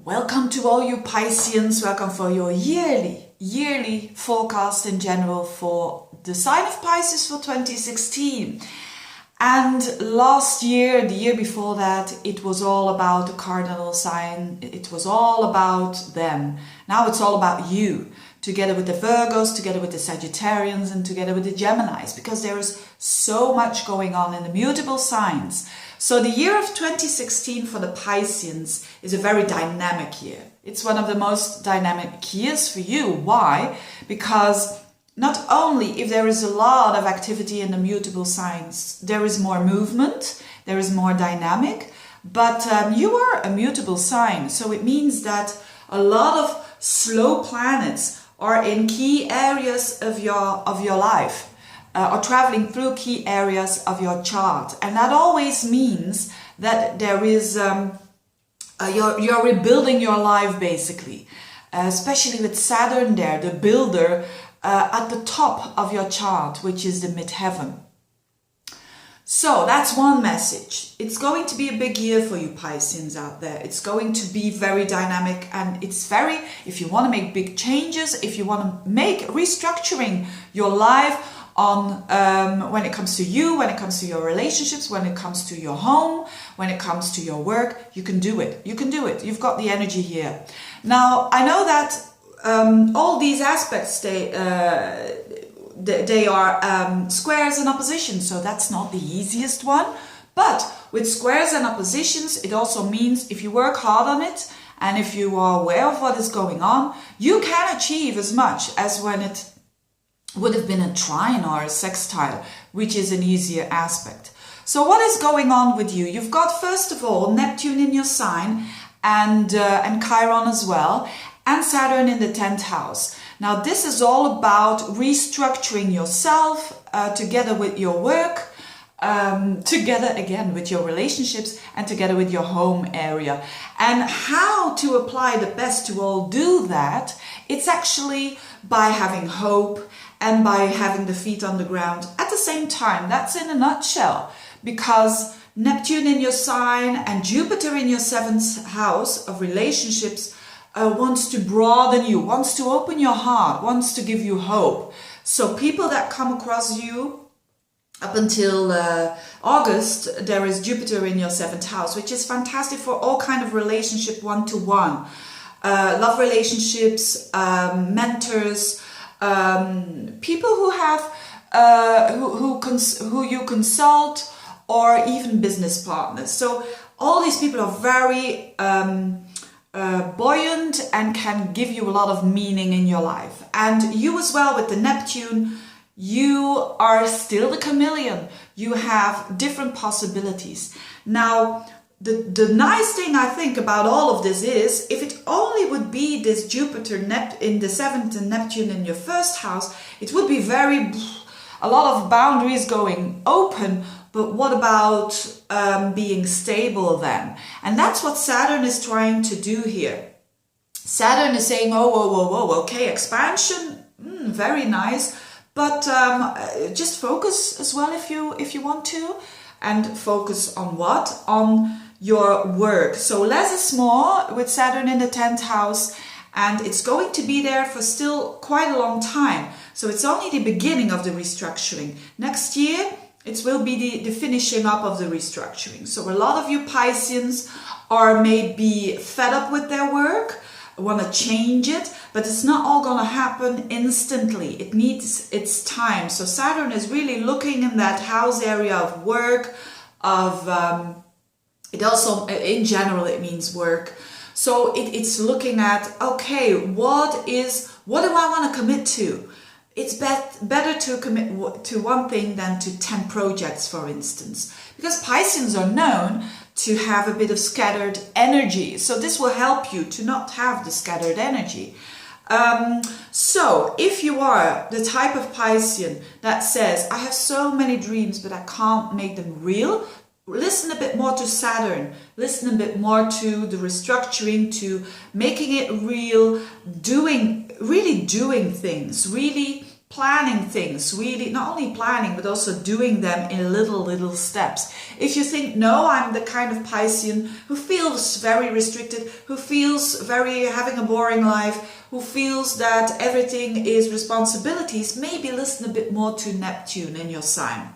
Welcome to all you Pisceans. Welcome for your yearly forecast in general for the sign of Pisces for 2016. And last year, the year before that, it was all about the cardinal sign. It was all about them. Now it's all about you, together with the Virgos, together with the Sagittarians, and together with the Geminis, because there is so much going on in the mutable signs. So the year of 2016 for the Pisceans is a very dynamic year. It's one of the most dynamic years for you. Why? Because not only if there is a lot of activity in the mutable signs, there is more movement, there is more dynamic, but you are a mutable sign. So it means that a lot of slow planets are in key areas of your life. Or traveling through key areas of your chart, and that always means that there is you're rebuilding your life basically, especially with Saturn there, the builder, at the top of your chart, which is the midheaven. So that's one message. It's going to be a big year for you Pisceans out there. It's going to be very dynamic, and it's very, if you want to make big changes, if you want to make restructuring your life on when it comes to you, when it comes to your relationships, when it comes to your home, when it comes to your work, you can do it. You can do it. You've got the energy here. Now, I know that all these aspects, they are squares and oppositions, so that's not the easiest one. But with squares and oppositions, it also means if you work hard on it and if you are aware of what is going on, you can achieve as much as when it would have been a trine or a sextile, which is an easier aspect. So what is going on with you? You've got, first of all, Neptune in your sign and Chiron as well, and Saturn in the 10th house. Now this is all about restructuring yourself together with your work, together again with your relationships, and together with your home area. And how to apply the best to all do that, it's actually by having hope and by having the feet on the ground at the same time. That's in a nutshell, because Neptune in your sign and Jupiter in your 7th house of relationships wants to broaden you, wants to open your heart, wants to give you hope. So people that come across you up until August, there is Jupiter in your 7th house, which is fantastic for all kind of relationship, one-to-one, love relationships, mentors, people who have who you consult, or even business partners. So all these people are very buoyant and can give you a lot of meaning in your life. And you as well with the Neptune, you are still the chameleon. You have different possibilities. Now, the nice thing I think about all of this is, if it only would be this Jupiter in the 7th and Neptune in your 1st house, it would be a lot of boundaries going open. But what about being stable then? And that's what Saturn is trying to do here. Saturn is saying, oh, whoa, okay, expansion, very nice, but just focus as well if you want to, and focus on what? On your work. So less is more with Saturn in the 10th house, and it's going to be there for still quite a long time. So it's only the beginning of the restructuring. Next year, it will be the finishing up of the restructuring. So a lot of you Pisceans are maybe fed up with their work, want to change it, but it's not all going to happen instantly. It needs its time. So Saturn is really looking in that house area of work, of it also, in general, it means work. So it's looking at, okay, what do I want to commit to? It's better to commit to one thing than to 10 projects, for instance, because Pisceans are known to have a bit of scattered energy. So this will help you to not have the scattered energy. So if you are the type of Piscean that says, I have so many dreams, but I can't make them real, listen a bit more to Saturn, listen a bit more to the restructuring, to making it real, really doing things, really planning things, really not only planning but also doing them in little steps. If you think, no, I'm the kind of Piscean who feels very restricted, who feels very having a boring life, who feels that everything is responsibilities, maybe listen a bit more to Neptune in your sign.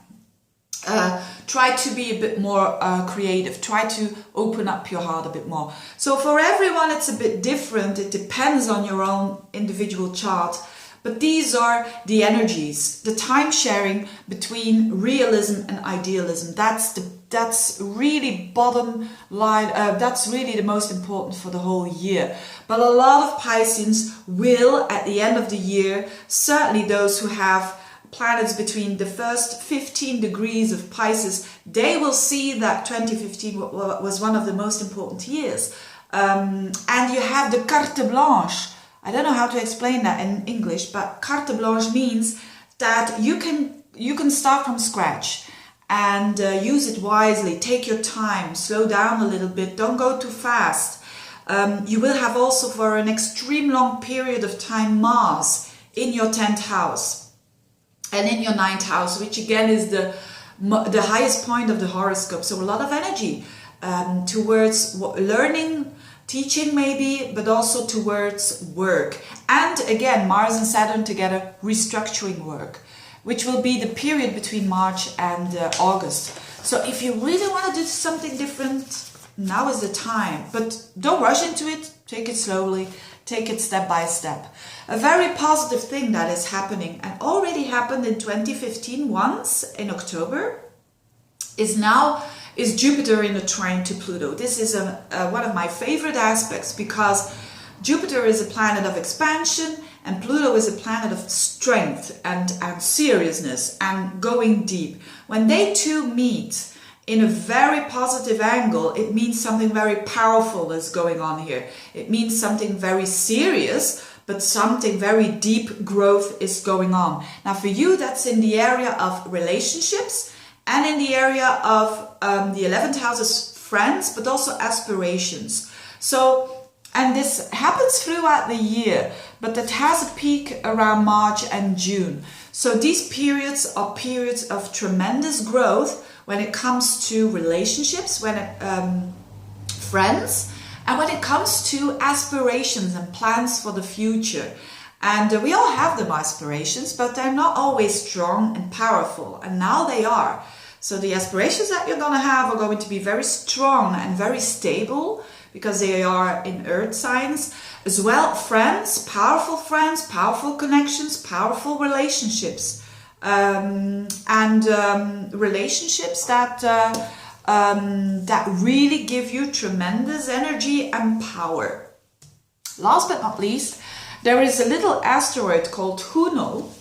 Try to be a bit more creative. Try to open up your heart a bit more. So for everyone it's a bit different. It depends on your own individual chart. But these are the energies, the time sharing between realism and idealism. That's really bottom line. That's really the most important for the whole year. But a lot of Pisceans will, at the end of the year, certainly those who have planets between the first 15 degrees of Pisces, they will see that 2015 was one of the most important years. And you have the carte blanche. I don't know how to explain that in English, but carte blanche means that you can start from scratch and use it wisely. Take your time, slow down a little bit, don't go too fast. You will have also for an extreme long period of time Mars in your 10th house and in your 9th house, which again is the highest point of the horoscope. So a lot of energy towards learning, teaching maybe, but also towards work. And again, Mars and Saturn together, restructuring work, which will be the period between March and August. So if you really want to do something different, now is the time. But don't rush into it, take it slowly, take it step by step. A very positive thing that is happening and already happened in 2015 once in October is Jupiter in a trine to Pluto. This is one of my favorite aspects because Jupiter is a planet of expansion and Pluto is a planet of strength and seriousness and going deep. When they two meet in a very positive angle, it means something very powerful is going on here. It means something very serious, but something very deep growth is going on. Now for you, that's in the area of relationships, and in the area of the 11th house is friends, but also aspirations. So, and this happens throughout the year, but it has a peak around March and June. So these periods are periods of tremendous growth when it comes to relationships, friends, and when it comes to aspirations and plans for the future. And we all have them aspirations, but they're not always strong and powerful. And now they are. So the aspirations that you're going to have are going to be very strong and very stable because they are in earth signs. As well, friends, powerful connections, powerful relationships. Relationships that really give you tremendous energy and power. Last but not least, there is a little asteroid called Juno,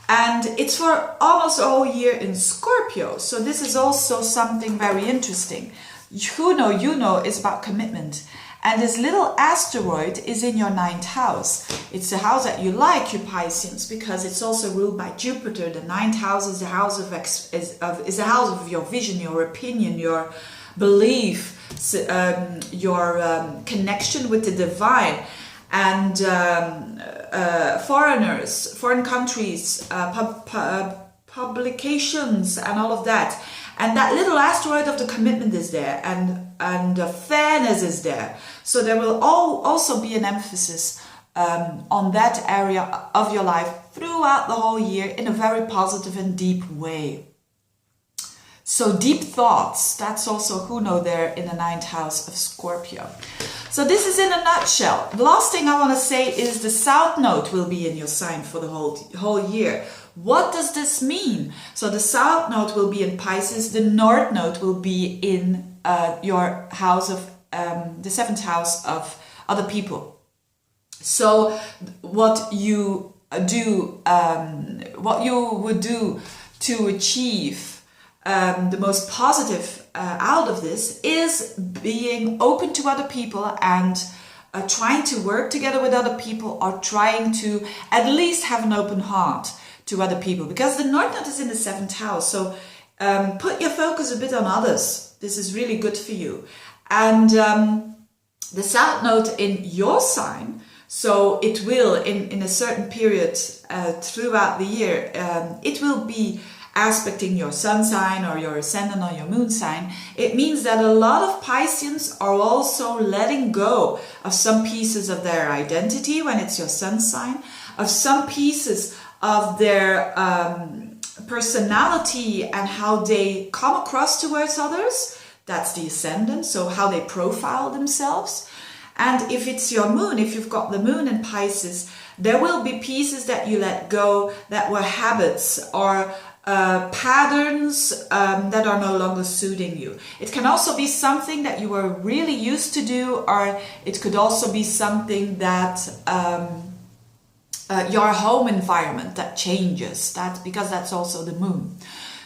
and it's for almost a whole year in Scorpio. So this is also something very interesting. Juno is about commitment. And this little asteroid is in your 9th house. It's the house that you like, you Pisceans, because it's also ruled by Jupiter. The 9th house is the house is the house of your vision, your opinion, your belief, your connection with the divine. And foreign countries, publications, and all of that. And that little asteroid of the commitment is there, and the fairness is there. So there will also be an emphasis on that area of your life throughout the whole year in a very positive and deep way. So deep thoughts, that's also Juno there in the 9th house of Scorpio. So this is in a nutshell. The last thing I want to say is the South Node will be in your sign for the whole year. What does this mean? So the South Node will be in Pisces, the North Node will be in your house of the 7th house of other people. So what you would do to achieve the most positive out of this is being open to other people and trying to work together with other people, or trying to at least have an open heart to other people, because the North Node is in the 7th house. So put your focus a bit on others. This is really good for you. And the South Node in your sign So it will, in a certain period throughout the year, it will be aspecting your sun sign or your ascendant or your moon sign. It means that a lot of Pisceans are also letting go of some pieces of their identity when it's your sun sign, of some pieces of their personality and how they come across towards others. That's the ascendant, so how they profile themselves. And if it's your moon, if you've got the moon in Pisces, there will be pieces that you let go that were habits or patterns that are no longer suiting you. It can also be something that you were really used to do, or it could also be something that your home environment that changes, because that's also the moon.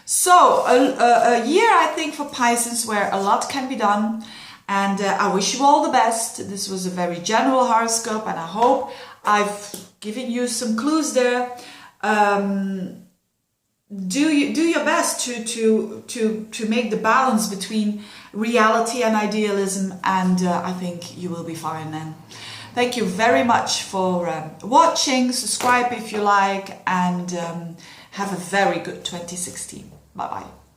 So a year, I think, for Pisces where a lot can be done. And I wish you all the best. This was a very general horoscope, and I hope I've given you some clues there. Do your best to make the balance between reality and idealism, and I think you will be fine then. Thank you very much for watching. Subscribe if you like, and have a very good 2016. Bye bye.